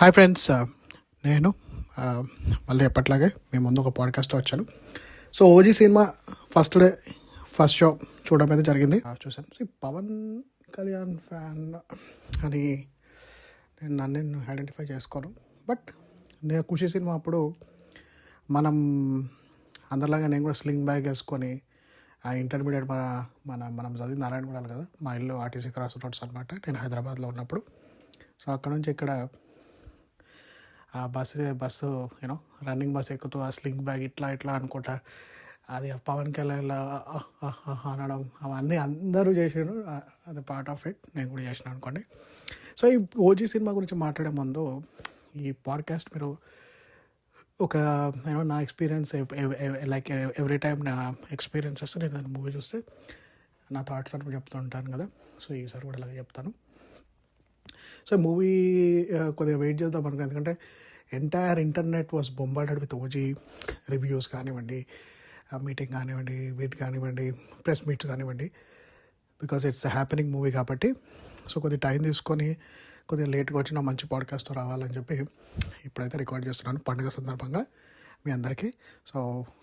Hi friends, నేను మళ్ళీ ఎప్పట్లాగే మీ ముందు ఒక పాడ్కాస్ట్ వచ్చాను. So OG cinema first show చూడడం అయితే జరిగింది. చూసాను. పవన్ కళ్యాణ్ ఫ్యాన్ అని నేను నన్ను ఐడెంటిఫై చేసుకోను. బట్ నేను ఖుషి సినిమా అప్పుడు మనం అందరిలాగా నేను కూడా స్లింగ్ బ్యాగ్ వేసుకొని ఆ ఇంటర్మీడియట్ మనం చదివి నారాయణగూడలు కదా, మా ఇల్లు ఆర్టీసీ క్రాస్ రోడ్స్ అనమాట. నేను హైదరాబాద్లో ఉన్నప్పుడు. సో అక్కడ నుంచి ఇక్కడ ఆ బస్సు రన్నింగ్ బస్ ఎక్కుతూ ఆ స్లింగ్ బ్యాగ్ ఇట్లా అనుకుంటా అది పవన్ కళ్యాణ్ అనడం అవన్నీ అందరూ చేసారు. అది పార్ట్ ఆఫ్ ఇట్, నేను కూడా చేసిన అనుకోండి. సో ఈ ఓజీ సినిమా గురించి మాట్లాడే ముందు ఈ పాడ్కాస్ట్ మీరు ఒక నా ఎక్స్పీరియన్స్ లైక్ ఎవ్రీ టైం నా ఎక్స్పీరియన్సెస్ నేను దాన్ని మూవీ చూస్తే నా థాట్స్ అని చెప్తూ ఉంటాను కదా. సో ఈసారి కూడా అలాగే చెప్తాను. సో మూవీ కొద్దిగా వెయిట్ చేద్దాం అనుకో, ఎందుకంటే entire internet was bombarded with OG reviews కానివ్వండి, మీటింగ్ కానివ్వండి, వీటి కానివ్వండి, ప్రెస్ మీట్స్ కానివ్వండి, బికాజ్ ఇట్స్ హ్యాపెనింగ్ మూవీ కాబట్టి. సో కొద్దిగా టైం తీసుకొని కొద్దిగా లేట్గా వచ్చిన మంచి పాడ్కాస్ట్ రావాలని చెప్పి ఇప్పుడైతే రికార్డ్ చేస్తున్నాను పండుగ సందర్భంగా మీ అందరికీ. సో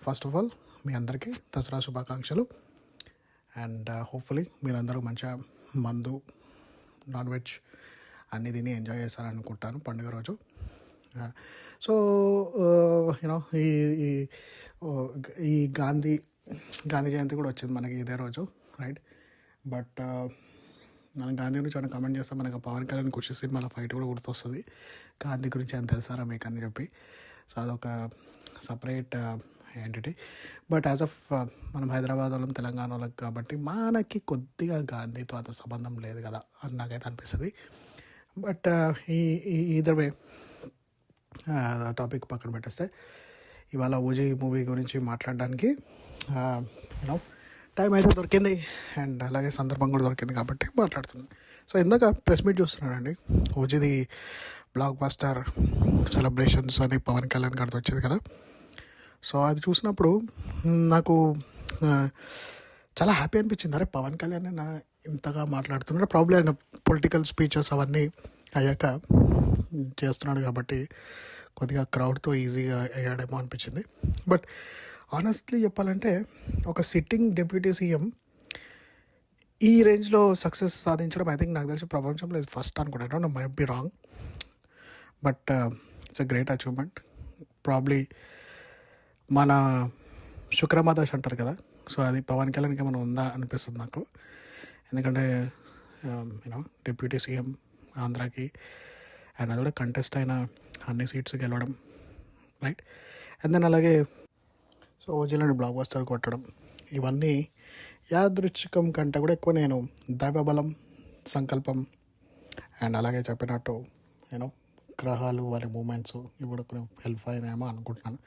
ఫస్ట్ ఆఫ్ ఆల్ మీ అందరికీ దసరా శుభాకాంక్షలు. అండ్ హోప్ఫుల్లీ మీరందరూ మంచిగా మందు, నాన్ వెజ్ అన్నీ తిని ఎంజాయ్ చేస్తారనుకుంటాను పండుగ రోజు. సో ఈ గాంధీ జయంతి కూడా వచ్చింది మనకి ఇదే రోజు, రైట్? బట్ మనం గాంధీ గురించి ఏమైనా కమెంట్ చేస్తాం, మనకు పవన్ కళ్యాణ్ ఖుషి సినిమాలో ఫైట్ కూడా గుర్తొస్తుంది. గాంధీ గురించి అని తెలుసారా మీకు అని చెప్పి. సో అదొక separate entity. But as of మనం హైదరాబాద్ వాళ్ళం, తెలంగాణ వాళ్ళకి కాబట్టి మనకి కొద్దిగా గాంధీతో అంత సంబంధం లేదు కదా అని నాకైతే అనిపిస్తుంది. బట్ ఈదర్ వే టాపిక్ పక్కన పెట్టేస్తే ఇవాళ ఓజీ మూవీ గురించి మాట్లాడడానికి టైం అయితే దొరికింది అండ్ అలాగే సందర్భం కూడా దొరికింది కాబట్టి మాట్లాడుతున్నాను. సో ఇందాక ప్రెస్ మీట్ చూస్తున్నానండి, ఓజీది బ్లాక్ బస్టర్ సెలబ్రేషన్స్ అని పవన్ కళ్యాణ్ గారితో వచ్చింది కదా. సో అది చూసినప్పుడు నాకు చాలా హ్యాపీ అనిపించింది. అరే పవన్ కళ్యాణ్ ఇంతగా మాట్లాడుతున్నాడు, ప్రాబ్లీ ఆయన పొలిటికల్ స్పీచెస్ అవన్నీ అయ్యాక చేస్తున్నాడు కాబట్టి కొద్దిగా క్రౌడ్తో ఈజీగా అయ్యాడేమో అనిపించింది. బట్ ఆనెస్ట్లీ చెప్పాలంటే ఒక సిట్టింగ్ డిప్యూటీ సీఎం ఈ రేంజ్లో సక్సెస్ సాధించడం ఐ థింక్ నాకు తెలిసి ప్రపంచంలో ఇది ఫస్ట్ అనుకుంటాను. I might be wrong, but it's a great achievement. Probably మన శుక్రమాదాష్ అంటారు కదా, సో అది పవన్ కళ్యాణ్కి ఏమైనా ఉందా అనిపిస్తుంది నాకు. ఎందుకంటే డిప్యూటీ సీఎం ఆంధ్రాకి అండ్ అది కూడా కంటెస్ట్ అయిన అన్ని సీట్స్ గెలవడం, రైట్? అండ్ దెన్ అలాగే సో ఓజీలోని బ్లాక్ బస్టర్ కొట్టడం, ఇవన్నీ యాదృచ్ఛికం కంటే కూడా ఎక్కువ నేను దైవబలం, సంకల్పం అండ్ అలాగే చెప్పినట్టు గ్రహాలు వారి మూమెంట్స్ ఇవి కూడా కొన్ని హెల్ప్ అయినాయేమో అనుకుంటున్నాను.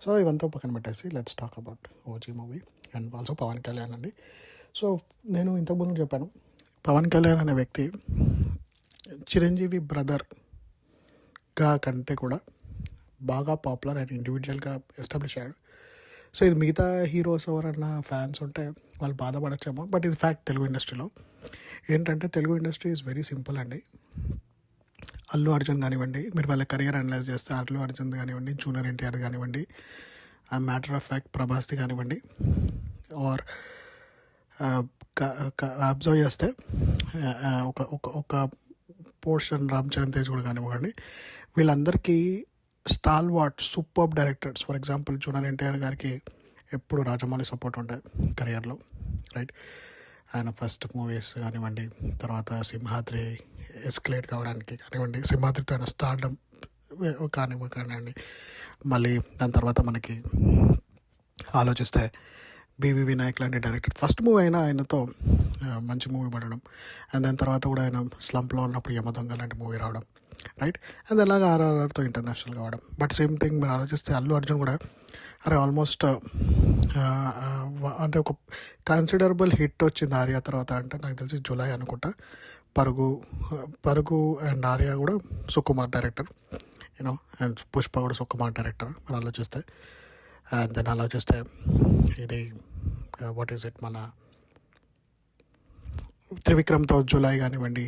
సో ఇవంతా పక్కన పెట్టేసి let's talk about OG movie and also Pawan Kalyan అండి. సో నేను ఇంతకుముందు చెప్పాను, పవన్ కళ్యాణ్ అనే వ్యక్తి చిరంజీవి బ్రదర్గా కంటే కూడా బాగా పాపులర్ అండ్ ఇండివిజువల్గా ఎస్టాబ్లిష్ అయ్యాడు. సో ఇది మిగతా హీరోస్ ఎవరన్నా ఫ్యాన్స్ ఉంటే వాళ్ళు బాధపడచ్చేమో, బట్ ఇది ఫ్యాక్ట్. తెలుగు ఇండస్ట్రీలో ఏంటంటే Telugu industry is very simple అండి. అల్లు అర్జున్ కానివ్వండి, మీరు వాళ్ళ కెరియర్ అనలైజ్ చేస్తే అల్లు అర్జున్ కానివ్వండి, జూనియర్ ఎన్టీఆర్ కానివ్వండి, ఆ మ్యాటర్ ఆఫ్ ఫ్యాక్ట్ ప్రభాస్ది కానివ్వండి, ఆర్ అబ్జర్వ్ చేస్తే ఒక పోర్షన్ రామ్ చరణ్ తేజ్ కూడా కానివ్వండి, వీళ్ళందరికీ stalwart superb directors. For example junior NTR గారికి ఎప్పుడు రాజమౌళి సపోర్ట్ ఉంటుంది కెరియర్లో, రైట్? ఆయన ఫస్ట్ మూవీస్ కానివ్వండి, తర్వాత సింహాద్రి ఎస్కలేట్ కావడానికి కానివ్వండి, సింహాద్రితో ఆయన స్టార్డమ్ కానివ్వండి, మళ్ళీ దాని తర్వాత మనకి ఆలోచిస్తే బివి వినాయక్ లాంటి డైరెక్టర్ ఫస్ట్ మూవీ అయినా ఆయనతో మంచి మూవీ పడడం, అండ్ దాని తర్వాత కూడా ఆయన స్లంప్లో ఉన్నప్పుడు యమదొంగ లాంటి మూవీ రావడం, రైట్? అండ్ అలాగే ఆర్ఆర్ఆర్తో ఇంటర్నేషనల్ కావడం. బట్ సేమ్ థింగ్ మీరు ఆలోచిస్తే అల్లు అర్జున్ కూడా ఆల్మోస్ట్ అంటే ఒక కన్సిడరబుల్ హిట్ వచ్చింది ఆర్యా తర్వాత, అంటే నాకు తెలిసి జూలై అనుకుంటా. పరుగు అండ్ ఆర్యా కూడా సుకుమార్ డైరెక్టర్, అండ్ పుష్ప కూడా సుకుమార్ డైరెక్టర్ మనం ఆలోచిస్తే. అండ్ దెన్ ఆలోచిస్తే ఇది వాట్ ఈస్ ఇట్, మన త్రివిక్రమ్తో జూలై కానివ్వండి,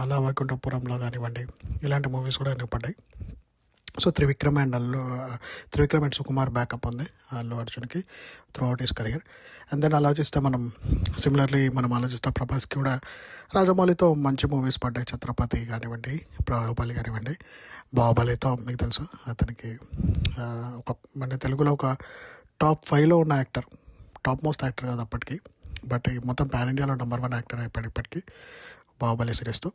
అలా వైకుంఠపురంలో కానివ్వండి, ఇలాంటి మూవీస్ కూడా నాకు పడ్డాయి. So Trivikram and Sukumar backup ఉంది అల్లు అర్జున్కి throughout his career. And then ఆలోచిస్తే సిమిలర్లీ మనం ఆలోచిస్తే ప్రభాస్కి కూడా రాజమౌళితో మంచి మూవీస్ పడ్డాయి. ఛత్రపతి కానివ్వండి, బాహుబలి కానివ్వండి. బాహుబలితో మీకు తెలుసు అతనికి ఒక మన తెలుగులో ఒక టాప్ 5లో ఉన్న యాక్టర్, టాప్ మోస్ట్ యాక్టర్ కాదు అప్పటికి, బట్ మొత్తం పాన్ ఇండియాలో నెంబర్ 1 యాక్టర్ అయిపోయాడు ఇప్పటికీ బాహుబలి సిరీస్తో.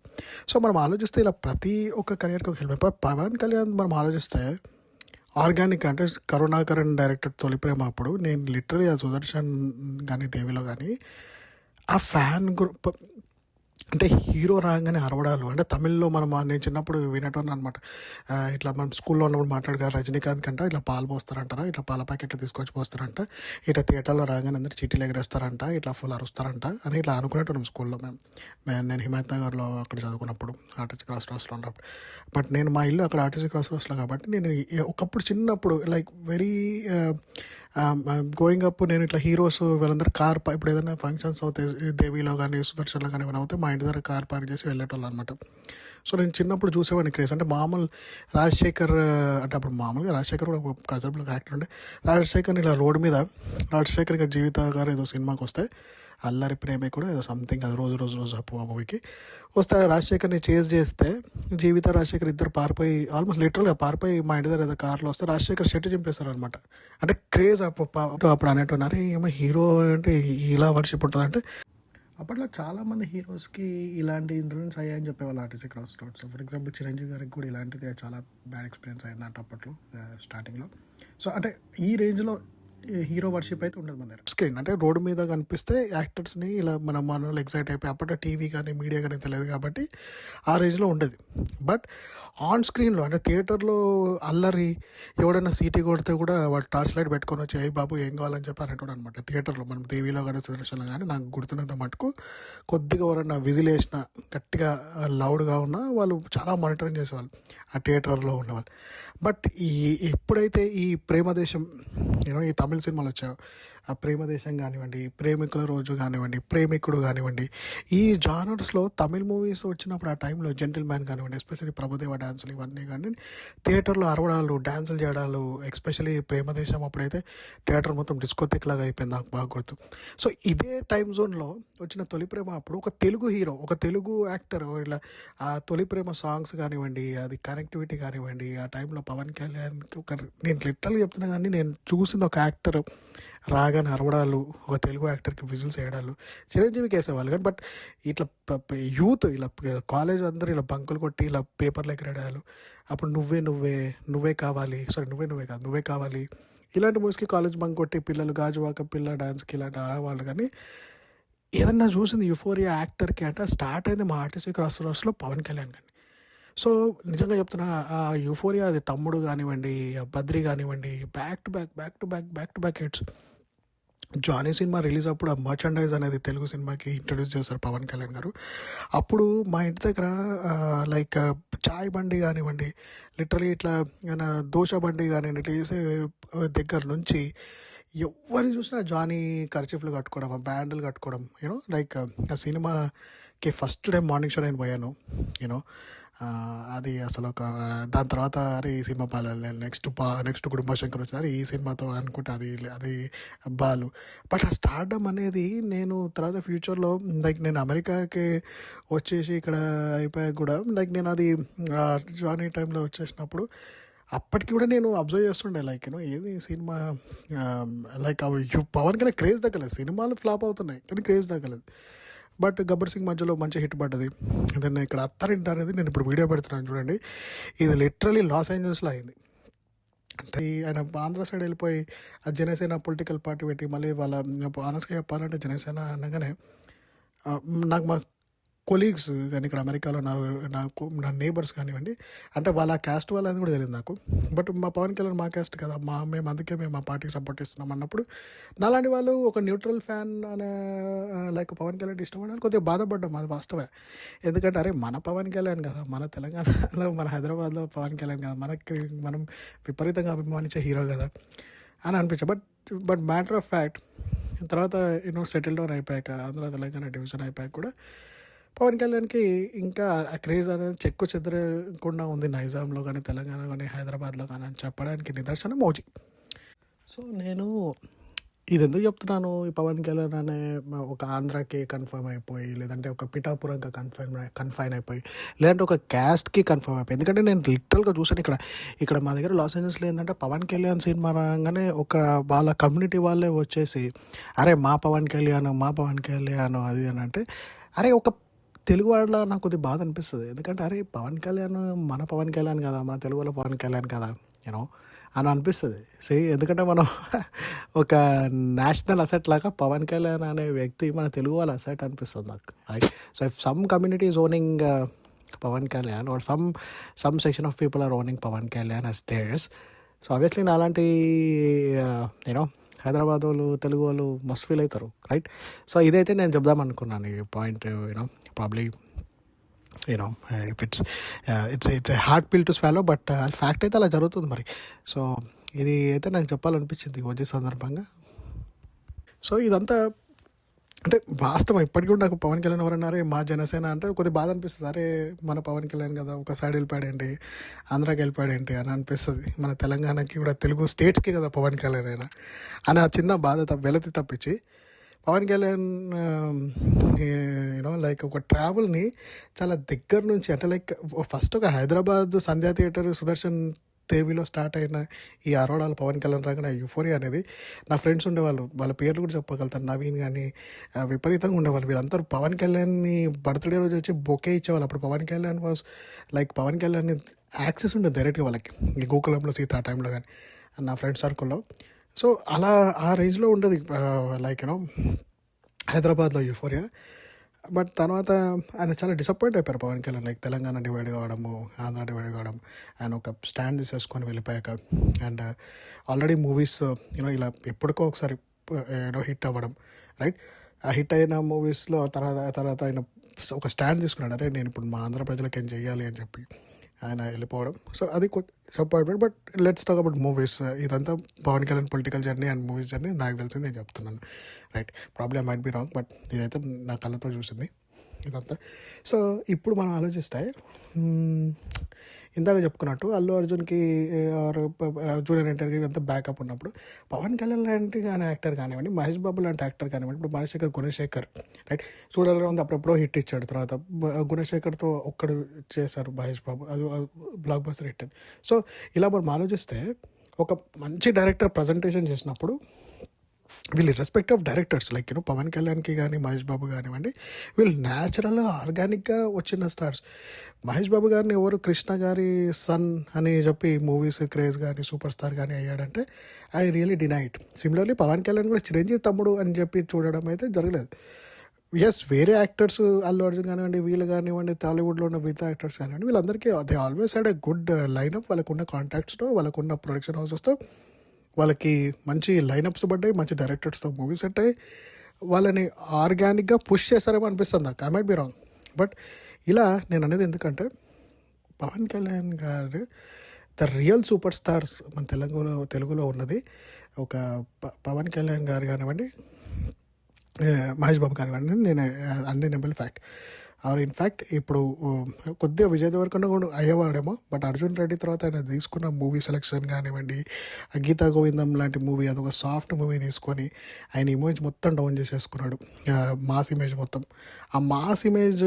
సో మనం ఆలోచిస్తే ఇలా ప్రతి ఒక్క కెరియర్కి వెళ్ళిపోయి పవన్ కళ్యాణ్ మనం ఆలోచిస్తే ఆర్గానిక్ అంటే కరుణాకరణ్ డైరెక్టర్ తొలి ప్రేమ అప్పుడు నేను లిటరలీ ఆ సుదర్శన్ కానీ దేవిలో కానీ ఆ ఫ్యాన్ గ్రూప్ అంటే హీరో రాగానే అరవడాలు అంటే తమిళ్లో నేను చిన్నప్పుడు వినటం అనమాట. ఇట్లా మనం స్కూల్లో ఉన్నప్పుడు మాట్లాడుకున్నారు రజనీకాంత్ కంట ఇట్లా పాలు పోస్తారంటారా, ఇట్లా పాల ప్యాకెట్లు తీసుకొచ్చి పోస్తారంట, ఇట్లా థియేటర్లో రాగానే అందరూ చీటీలు ఎగరేస్తారంట, ఇట్లా ఫుల్ అరుస్తారంట అని ఇట్లా అనుకునేట్టున్నాం స్కూల్లో నేను హిమాయత్ నగర్లో అక్కడ చదువుకున్నప్పుడు ఆర్టీసీ క్రాస్ రోడ్స్లో ఉన్నప్పుడు. బట్ నేను మా ఇల్లు అక్కడ ఆర్టీసీ క్రాస్ రోడ్స్లో కాబట్టి నేను ఒకప్పుడు చిన్నప్పుడు లైక్ వెరీ గోయింగ్ అప్ నేను ఇట్లా హీరోస్ వీళ్ళందరూ కార్ ఇప్పుడు ఏదైనా ఫంక్షన్స్ అవుతాయి దేవిలో కానీ సుదర్శన్లో కానీ ఏమైనా అవుతాయి మా ఇంటి దగ్గర కార్ పార్క్ చేసి వెళ్ళేటోళ్ళు అనమాట. సో నేను చిన్నప్పుడు చూసేవాడిని క్రేజ్ అంటే మామూలు రాజశేఖర్ అంటే అప్పుడు మామూలుగా రాజశేఖర్ కూడా కజర్బుల్ యాక్టర్ ఉండే. రాజశేఖర్ ఇలా రోడ్డు మీద రాజశేఖర్ ఇంకా జీవిత గారు ఏదో సినిమాకి వస్తే అల్లరి ప్రేమే కూడా ఏదో సంథింగ్ అది రోజు అప్పు ఆ మూవీకి వస్తే రాజశేఖర్ని చేజ్ చేస్తే జీవిత రాజశేఖర్ ఇద్దరు పారిపోయి ఆల్మోస్ట్ లిటరల్గా పారిపోయి మా ఇంటి దగ్గర ఏదో కార్లో వస్తే రాజశేఖర్ షెట్ చింపేస్తారు అనమాట. అంటే క్రేజ్ అప్పుడు అనేటున్నారు ఏమో హీరో అంటే ఇలా వర్షిప్ ఉంటుంది అంటే అప్పట్లో చాలామంది హీరోస్కి ఇలాంటి ఇన్ఫ్లుయెన్స్ అయ్యాయని చెప్పేవాళ్ళు RTC cross roads. For example Chiranjeevi గారికి కూడా ఇలాంటిది చాలా బ్యాడ్ ఎక్స్పీరియన్స్ అయిందంట అప్పట్లో స్టార్టింగ్లో. సో అంటే ఈ రేంజ్లో హీరో వర్షిప్ అయితే ఉండదు మన దగ్గర. స్క్రీన్ అంటే రోడ్డు మీద కనిపిస్తే యాక్టర్స్ని ఇలా మన ఎక్సైట్ అయిపోయి అప్పట్లో టీవీ కానీ మీడియా కానీ తెలియదు కాబట్టి ఆ రేంజ్లో ఉండేది. బట్ ఆన్ స్క్రీన్లో అంటే థియేటర్లో అల్లరి ఎవడైనా సీటీ కొడితే కూడా వాడు టార్చ్ లైట్ పెట్టుకొని వచ్చి అయ్యి బాబు ఏం కావాలని చెప్పి అనేటోడు అనమాట. థియేటర్లో మనం టీవీలో కానీ సుదర్శన్లో కానీ నాకు గుర్తున్నంత మటుకు కొద్దిగా ఎవరన్నా విజిల్ వేసినా గట్టిగా లౌడ్గా ఉన్నా వాళ్ళు చాలా మానిటరింగ్ చేసేవాళ్ళు ఆ థియేటర్లో ఉన్నవాళ్ళు. బట్ ఎప్పుడైతే ఈ ప్రేమదేశం ఈ తమిళ సినిమాలు వచ్చాయో ఆ ప్రేమదేశం కానివ్వండి, ప్రేమికుల రోజు కానివ్వండి, ప్రేమికుడు కానివ్వండి, ఈ జానర్స్లో తమిళ్ మూవీస్ వచ్చినప్పుడు ఆ టైంలో జెంటిల్ మ్యాన్ కానివ్వండి, ఎస్పెషల్లీ ప్రభుదేవ డ్యాన్సులు ఇవన్నీ కానీ థియేటర్లో అరవడాలు డాన్సులు చేయడాలు, ఎస్పెషల్లీ ప్రేమదేశం అప్పుడైతే థియేటర్ మొత్తం డిస్కోథెక్ లాగా అయిపోయింది నాకు బాగా గుర్తు. సో ఇదే టైం జోన్లో వచ్చిన తొలి ప్రేమ అప్పుడు ఒక తెలుగు హీరో ఒక తెలుగు యాక్టర్ ఇలా ఆ తొలి ప్రేమ సాంగ్స్ కానివ్వండి, అది కనెక్టివిటీ కానివ్వండి, ఆ టైంలో పవన్ కళ్యాణ్కి నేను లిటరల్గా చెప్తున్నా కానీ నేను చూసింది ఒక యాక్టర్ రాగానే అరవడాలు, ఒక తెలుగు యాక్టర్కి విజిల్స్ వేయడాలు చిరంజీవికి వేసేవాళ్ళు కానీ. బట్ ఇట్లా యూత్ ఇలా కాలేజ్ అందరూ ఇలా బంకులు కొట్టి ఇలా పేపర్లు ఎగరడాలు, అప్పుడు నువ్వే కావాలి నువ్వే కాదు నువ్వే కావాలి ఇలాంటి మూవీస్కి కాలేజ్ బంక్ కొట్టి పిల్లలు గాజువాక పిల్ల డాన్స్కి ఇలాంటి ఆడవాళ్ళు. కానీ ఏదన్నా చూసింది యూఫోరియా యాక్టర్కి అంటే స్టార్ట్ అయింది మా ఆర్టీసీ క్రాస్ రోడ్స్లో పవన్ కళ్యాణ్ కానీ. సో నిజంగా చెప్తున్నా ఆ యూఫోరియా అది తమ్ముడు కానివ్వండి, బద్రి కానివ్వండి, back to back hits. Johnny సినిమా రిలీజ్ అప్పుడు ఆ మర్చండైజ్ అనేది తెలుగు సినిమాకి ఇంట్రడ్యూస్ చేస్తారు పవన్ కళ్యాణ్ గారు. అప్పుడు మా ఇంటి దగ్గర లైక్ చాయ్ బండి కానివ్వండి, లిటరలీ ఇట్లా దోశ బండి కానివ్వండి, ఇట్లా చేసే దగ్గర నుంచి ఎవరిని చూసినా జానీ కర్చీఫ్లు కట్టుకోవడం, ఆ బ్యాండ్లు కట్టుకోవడం లైక్ ఆ సినిమాకి ఫస్ట్ టైం మార్నింగ్ షో నేను పోయాను అది అసలు దాని తర్వాత అరే ఈ సినిమా బాగాలేదు, నెక్స్ట్ కుటుంబ శంకర్ వచ్చారు ఈ సినిమాతో అనుకుంటే అది బాలు. బట్ ఆ స్టార్డమ్ అనేది నేను తర్వాత ఫ్యూచర్లో లైక్ నేను అమెరికాకి వచ్చేసి ఇక్కడ అయిపోయాక కూడా లైక్ నేను అది జానీ టైంలో వచ్చేసినప్పుడు అప్పటికి కూడా నేను అబ్జర్వ్ చేస్తుండే లైక్ ఏది సినిమా లైక్ పవన్ కన్నా క్రేజ్ తగ్గలేదు, సినిమాలు ఫ్లాప్ అవుతున్నాయి కానీ క్రేజ్ తగ్గలేదు. బట్ గబ్బర్ సింగ్ మధ్యలో మంచి హిట్ పడ్డది. దాన్ని ఇక్కడ అత్తారింటి అనేది నేను ఇప్పుడు వీడియో పెడుతున్నాను చూడండి, ఇది లిటరలీ లాస్ ఏంజల్స్లో అయింది. అంటే ఆయన ఆంధ్ర సైడ్ వెళ్ళిపోయి ఆ జనసేన పొలిటికల్ పార్టీ పెట్టి మళ్ళీ వాళ్ళ ఆనెస్ట్గా చెప్పాలంటే జనసేన అనగానే నాకు మా కొలీగ్స్ కానీ ఇక్కడ అమెరికాలో నా నేబర్స్ కానివ్వండి అంటే వాళ్ళ క్యాస్ట్ వాళ్ళది కూడా తెలియదు నాకు. బట్ మా పవన్ కళ్యాణ్ మా క్యాస్ట్ కదా, మేము మా పార్టీకి సపోర్ట్ ఇస్తున్నాం అన్నప్పుడు నాలాంటి వాళ్ళు ఒక న్యూట్రల్ ఫ్యాన్ అనే లైక్ పవన్ కళ్యాణ్ ఇష్టపడాలి కొద్దిగా బాధపడ్డాం, అది వాస్తవే. ఎందుకంటే అరే మన పవన్ కళ్యాణ్ కదా, మన తెలంగాణలో మన హైదరాబాద్లో పవన్ కళ్యాణ్ కదా, మనం విపరీతంగా అభిమానించే హీరో కదా అని అనిపించా. బట్ మ్యాటర్ ఆఫ్ ఫ్యాక్ట్ తర్వాత సెటిల్ డౌన్ అయిపోయాక ఆంధ్ర తెలంగాణ డివిజన్ అయిపోయాక కూడా పవన్ కళ్యాణ్‌కి ఇంకా ఆ క్రేజ్ అనేది చెక్కు చెదరకుండా ఉంది నైజాంలో గానీ, తెలంగాణ గానీ, హైదరాబాద్‌లో గానీ అని చెప్పడానికి నిదర్శనం 'ఓజీ'. సో నేను ఇదెందుకు చెప్తున్నాను, ఈ పవన్ కళ్యాణ్ అనే ఒక ఆంధ్రాకి కన్ఫర్మ్ అయిపోయి, లేదంటే ఒక పిఠాపురంకి కన్ఫైన్ అయిపోయి, లేదంటే ఒక క్యాస్ట్‌కి కన్ఫర్మ్ అయిపోయి. ఎందుకంటే నేను లిటరల్‌గా చూసాను ఇక్కడ మా దగ్గర లాస్ ఏంజల్స్‌లో ఏందంటే పవన్ కళ్యాణ్ సినిమా రాగానే ఒక వాళ్ళ కమ్యూనిటీ వాళ్ళే వచ్చేసి, అరే మా పవన్ కళ్యాణ్ అది అని అంటే, అరే ఒక తెలుగువాడిలా నాకు కొద్దిగా బాధ అనిపిస్తది. ఎందుకంటే అరే పవన్ కళ్యాణ్ మన పవన్ కళ్యాణ్ కదా, మన తెలుగులో పవన్ కళ్యాణ్ కదా యూనో అని అనిపిస్తుంది. ఎందుకంటే మనం ఒక నేషనల్ అసెట్ లాగా పవన్ కళ్యాణ్ అనే వ్యక్తి మన తెలుగు వాళ్ళ అసెట్ అనిపిస్తుంది నాకు, right? So if some community is owning Pawan Kalyan or some section of people are owning Pawan Kalyan as theirs, so obviously నాలాంటి యూనో హైదరాబాద్ వాళ్ళు తెలుగు వాళ్ళు మస్ట్ ఫీల్ అవుతారు, రైట్? సో ఇదైతే నేను చెప్దాం అనుకున్నాను ఈ point. Probably it's a hard pill to swallow, but fact అయితే అలా జరుగుతుంది మరి. సో ఇది అయితే నాకు చెప్పాలనిపించింది వచ్చే సందర్భంగా. సో ఇదంతా అంటే వాస్తవం. ఇప్పటికీ కూడా నాకు పవన్ కళ్యాణ్ ఎవరన్నారే మా జనసేన అంటే కొద్దిగా బాధ అనిపిస్తుంది. అరే మన పవన్ కళ్యాణ్ కదా ఒక సైడ్ వెళ్ళిపోయాడేంటి, ఆంధ్రాకి వెళ్ళిపోయాడేంటి అని అనిపిస్తుంది. మన తెలంగాణకి కూడా తెలుగు స్టేట్స్కి కదా పవన్ కళ్యాణ్ అయినా అని ఆ చిన్న బాధ వెలతి తప్పించి, పవన్ కళ్యాణ్ లైక్ ఒక ట్రావెల్ని చాలా దగ్గర నుంచి అంటే లైక్ ఫస్ట్ ఒక హైదరాబాద్ సంధ్యా థియేటర్ సుదర్శన్ దేవిలో స్టార్ట్ అయిన ఈ అరోడాల పవన్ కళ్యాణ్ రంగన యూఫోరియా అనేది, నా ఫ్రెండ్స్ ఉండేవాళ్ళు, వాళ్ళ పేర్లు కూడా చెప్పగలుగుతారు, నవీన్ కానీ విపరీతంగా ఉండేవాళ్ళు. వీళ్ళందరూ పవన్ కళ్యాణ్ని బర్త్డే రోజు వచ్చి బొకే ఇచ్చేవాళ్ళు. అప్పుడు Pawan Kalyan was like Pawan Kalyan access ఉండేది డైరెక్ట్గా వాళ్ళకి, ఈ గోకులంలో సీత ఆ టైంలో కానీ నా ఫ్రెండ్ సర్కిల్లో. సో అలా ఆ రేంజ్లో ఉండేది లైక్ హైదరాబాద్లో యూఫోరియా. బట్ తర్వాత ఆయన చాలా డిసప్పాయింట్ అయిపోయారు పవన్ కళ్యాణ్, లైక్ తెలంగాణ డివైడ్ కావడము, ఆంధ్ర డివైడ్ కావడం, ఆయన ఒక స్టాండ్ తీసేసుకొని వెళ్ళిపోయాక. అండ్ ఆల్రెడీ మూవీస్ ఇలా ఎప్పటికో ఒకసారి హిట్ అవ్వడం, రైట్? ఆ హిట్ అయిన మూవీస్లో తర్వాత ఆయన ఒక స్టాండ్ తీసుకున్నాడు, అరే నేను ఇప్పుడు మా ఆంధ్ర ప్రజలకి ఏం చెయ్యాలి అని చెప్పి ఆయన వెళ్ళిపోవడం. సో అది disappointment. But let's talk about movies. ఇదంతా Pawan Kalyan political journey and movies journey నాకు తెలిసింది నేను చెప్తున్నాను, right? Probably I might be wrong, but ఇదైతే నా కళ్ళతో చూసింది ఇదంతా. సో ఇప్పుడు మనం ఆలోచిస్తే ఇందాక చెప్పుకున్నట్టు అల్లు అర్జున్కి జూనియర్ ఎన్టీఆర్కి ఇదంతా బ్యాకప్ ఉన్నప్పుడు, పవన్ కళ్యాణ్ లాంటి కానీ యాక్టర్ కానివ్వండి, మహేష్ బాబు లాంటి యాక్టర్ కానివ్వండి, ఇప్పుడు గుణశేఖర్, రైట్? చూడాలి ఉంది అప్పుడెప్పుడో హిట్ ఇచ్చాడు, తర్వాత గుణశేఖర్తో ఒక్కడు చేశారు మహేష్ బాబు, అది బ్లాక్ బస్టర్ హిట్. సో ఇలా మనం ఆలోచిస్తే ఒక మంచి డైరెక్టర్ ప్రజెంటేషన్ చేసినప్పుడు వీళ్ళు respect of directors like Pawan కళ్యాణ్కి కానీ మహేష్ బాబు కానివ్వండి, వీళ్ళు న్యాచురల్గా ఆర్గానిక్గా వచ్చిన స్టార్స్. మహేష్ బాబు గారిని ఎవరు కృష్ణ గారి సన్ అని చెప్పి మూవీస్ క్రేజ్ కానీ సూపర్ స్టార్ కానీ అయ్యాడంటే I really deny it. Similarly Pawan Kalyan కూడా చిరంజీవి తమ్ముడు అని చెప్పి చూడడం అయితే జరగలేదు. ఎస్, వేరే యాక్టర్స్ అల్లు అర్జున్ కానివ్వండి, వీళ్ళు కానివ్వండి, టాలీవుడ్లో ఉన్న మిగతా యాక్టర్స్ కానివ్వండి, వీళ్ళందరికీ they always had a good lineup. వాళ్ళకున్న కాంటాక్ట్స్తో, వాళ్ళకున్న ప్రొడక్షన్ హౌసెస్తో వాళ్ళకి మంచి లైనప్స్ పడ్డాయి, మంచి డైరెక్టర్స్తో మూవీస్ ఉంటాయి, వాళ్ళని ఆర్గానిక్గా పుష్ చేస్తారేమో అనిపిస్తుంది నాకు. I might be wrong, but ఇలా నేను అనేది ఎందుకంటే పవన్ కళ్యాణ్ గారు ద రియల్ సూపర్ స్టార్స్ మన తెలుగులో ఉన్నది ఒక పవన్ కళ్యాణ్ గారు కానివ్వండి, మహేష్ బాబు కానివ్వండి. నేను అన్డెనిబుల్ ఫ్యాక్ట్. ఆర్ ఇన్ఫ్యాక్ట్ ఇప్పుడు కొద్దిగా విజయ్ దేవరకొండ కూడా అయ్యేవాడేమో, బట్ అర్జున్ రెడ్డి తర్వాత ఆయన తీసుకున్న మూవీ సెలెక్షన్ కానివ్వండి, గీతా గోవిందం లాంటి మూవీ అదొక సాఫ్ట్ మూవీ తీసుకొని ఆయన ఇమేజ్ మొత్తం డౌన్ చేసేసుకున్నాడు, మాస్ ఇమేజ్ మొత్తం. ఆ మాస్ ఇమేజ్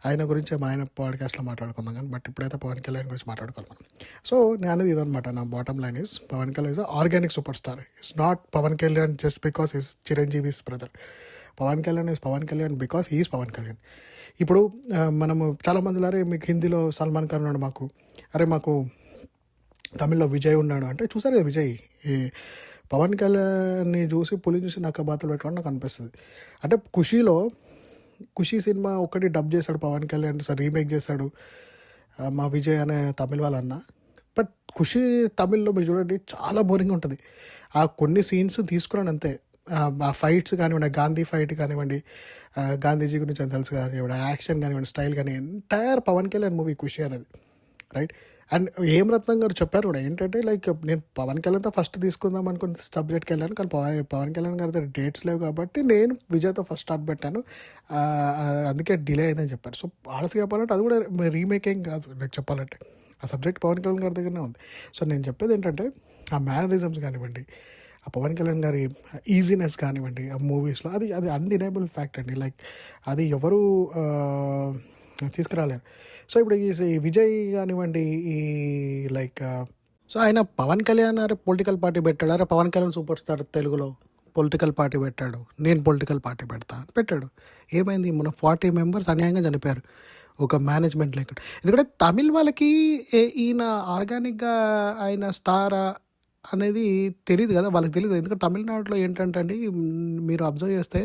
ఆయన గురించి ఆయన పాడ్కాస్ట్లో మాట్లాడుకుందాం కానీ, బట్ ఇప్పుడైతే పవన్ కళ్యాణ్ గురించి మాట్లాడుకోవాలి మనం. సో నేను అనేది ఇదనమాట, నా bottom line is Pawan Kalyan is organic super star. It's not Pawan Kalyan just because is Chiranjeevi's brother. Pawan Kalyan is Pawan Kalyan because is Pawan Kalyan. ఇప్పుడు మనము చాలామంది అరే మీకు హిందీలో సల్మాన్ ఖాన్ ఉన్నాడు, మాకు తమిళ్లో విజయ్ ఉన్నాడు అంటే చూసారు కదా విజయ్. ఈ పవన్ కళ్యాణ్ని చూసి పులిని చూసి నాకు బాతలు పెట్టుకోవడం నాకు అనిపిస్తుంది. అంటే ఖుషీ సినిమా ఒకటి డబ్ చేశాడు పవన్ కళ్యాణ్, సార్ రీమేక్ చేశాడు మా విజయ్ అనే తమిళ వాళ్ళన్న. బట్ ఖుషీ తమిళ్లో మీరు చూడండి చాలా బోరింగ్ ఉంటుంది. ఆ కొన్ని సీన్స్ తీసుకున్నాను అంతే. ఆ ఫైట్స్ కానివ్వండి, గాంధీ ఫైట్ కానివ్వండి, గాంధీజీ గురించి అని తెలుసు కానివ్వండి, యాక్షన్ కానివ్వండి, స్టైల్ కానీ ఎంటైర్ పవన్ కళ్యాణ్ మూవీ ఖుషి అనేది, రైట్? అండ్ ఏం రత్నం గారు చెప్పారు కూడా ఏంటంటే లైక్ నేను పవన్ కళ్యాణ్తో ఫస్ట్ తీసుకుందాం అనుకుని సబ్జెక్ట్కి వెళ్ళాను, కానీ పవన్ కళ్యాణ్ గారి దగ్గర డేట్స్ లేవు కాబట్టి నేను విజయ్తో ఫస్ట్ స్టార్ట్ పెట్టాను, అందుకే డిలే అయిందని చెప్పారు. సో ఆల్సీ చెప్పాలంటే అది కూడా రీమేకింగ్ కాదు, నాకు చెప్పాలంటే ఆ సబ్జెక్ట్ పవన్ కళ్యాణ్ గారి దగ్గరనే ఉంది. సో నేను చెప్పేది ఏంటంటే ఆ మేనరిజమ్స్ కానివ్వండి, ఆ పవన్ కళ్యాణ్ గారి ఈజీనెస్ కానివ్వండి ఆ మూవీస్లో, అది అది అన్డినైబుల్ ఫ్యాక్ట్ అండి. లైక్ అది ఎవరు తీసుకురాలేరు. సో ఇప్పుడు ఈ విజయ్ కానివ్వండి, ఈ లైక్ సో ఆయన పవన్ కళ్యాణ్ అరే పొలిటికల్ పార్టీ పెట్టాడు, అరే పవన్ కళ్యాణ్ సూపర్ స్టార్ తెలుగులో పొలిటికల్ పార్టీ పెట్టాడు, నేను పొలిటికల్ పార్టీ పెడతా పెట్టాడు. ఏమైంది, మన 40 మెంబర్స్ అన్యాయంగా చనిపోయారు ఒక మేనేజ్మెంట్ లేకుండా. ఎందుకంటే తమిళ్ వాళ్ళకి ఈయన ఆర్గానిక్గా ఆయన స్టారా అనేది తెలియదు కదా, వాళ్ళకి తెలియదు. ఎందుకంటే తమిళనాడులో ఏంటంటే అండి, మీరు అబ్జర్వ్ చేస్తే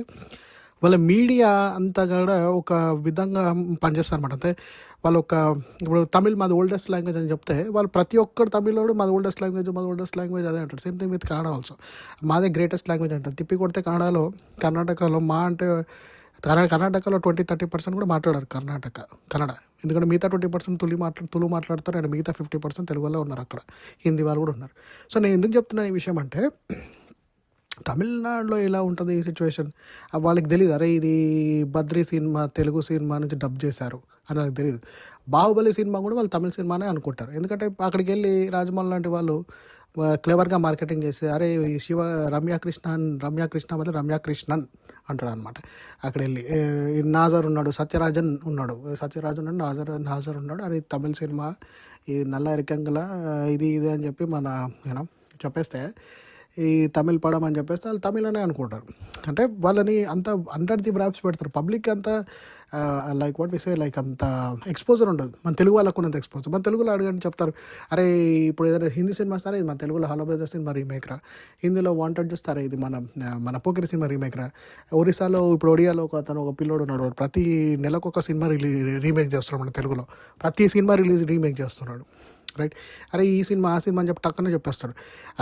వాళ్ళ మీడియా అంతా కూడా ఒక విధంగా పనిచేస్తారు అనమాట. అంటే వాళ్ళు ఇప్పుడు తమిళ్ మాది ఓల్డెస్ట్ లాంగ్వేజ్ అని చెప్తే వాళ్ళు ప్రతి ఒక్కరు తమిళోడు మాది ఓల్డెస్ట్ లాంగ్వేజ్ అదే అంటారు. Same thing with Kannada also, మాదే గ్రేటెస్ట్ లాంగ్వేజ్ అంటారు. తిప్పి కొడితే కన్నడలో కర్ణాటకలో అంటే కర్ణాటకలో 20-30% కూడా మాట్లాడారు కన్నడ. ఎందుకంటే మిగతా 20% తులు మాట్లాడతారు, అండ్ మిగతా 50% తెలుగులో ఉన్నారు, అక్కడ హిందీ వాళ్ళు కూడా ఉన్నారు. సో నేను ఎందుకు చెప్తున్నాను ఈ విషయం అంటే, తమిళనాడులో ఎలా ఉంటుంది ఈ సిచ్యువేషన్ వాళ్ళకి తెలియదు. అరే ఇది బద్రీ సినిమా తెలుగు సినిమా నుంచి డబ్ చేశారు అని వాళ్ళకి తెలియదు. బాహుబలి సినిమా కూడా వాళ్ళు తమిళ సినిమానే అనుకుంటారు. ఎందుకంటే అక్కడికి వెళ్ళి రాజమౌళి లాంటి వాళ్ళు క్లెవర్గా మార్కెటింగ్ చేసి అరే శివ రమ్యాకృష్ణన్ రమ్యాకృష్ణన్ అంటాడు అనమాట. అక్కడ వెళ్ళి నాజర్ ఉన్నాడు, సత్యరాజన్ ఉన్నాడు, నాజర్ ఉన్నాడు, అరే తమిళ సినిమా ఈ నల్ల ఎరికంగల ఇది అని చెప్పి మన చెప్పేస్తే ఈ తమిళ్ పడం అని చెప్పేస్తే వాళ్ళు తమిళ్ అనే అనుకుంటారు. అంటే వాళ్ళని అంత అండర్ ది బ్రాప్స్ పెడతారు. పబ్లిక్ అంతా లైక్ వాట్ విసే లైక్ అంత ఎక్స్పోజర్ ఉండదు. మన తెలుగు వాళ్ళకు ఉన్నంత ఎక్స్పోజర్ మన తెలుగులో అడగండి చెప్తారు, అరే ఇప్పుడు ఏదైనా హిందీ సినిమా వస్తారా ఇది మన తెలుగులో హలో బ్రదర్ సినిమా రీమేక్ రా, హిందీలో వాంటెడ్ చూస్తారా ఇది మన పోకిరి సినిమా రీమేక్ రా, ఒరిస్సాలో ఇప్పుడు ఒడియాలో ఒక పిల్లోడు ఉన్నాడు, ప్రతి నెలకు ఒక సినిమా రీమేక్ చేస్తున్నాడు, మన తెలుగులో ప్రతి సినిమా రీమేక్ చేస్తున్నాడు, రైట్. అరే ఈ సినిమా ఆ సినిమా అని చెప్పి టక్కనే చెప్పేస్తాడు.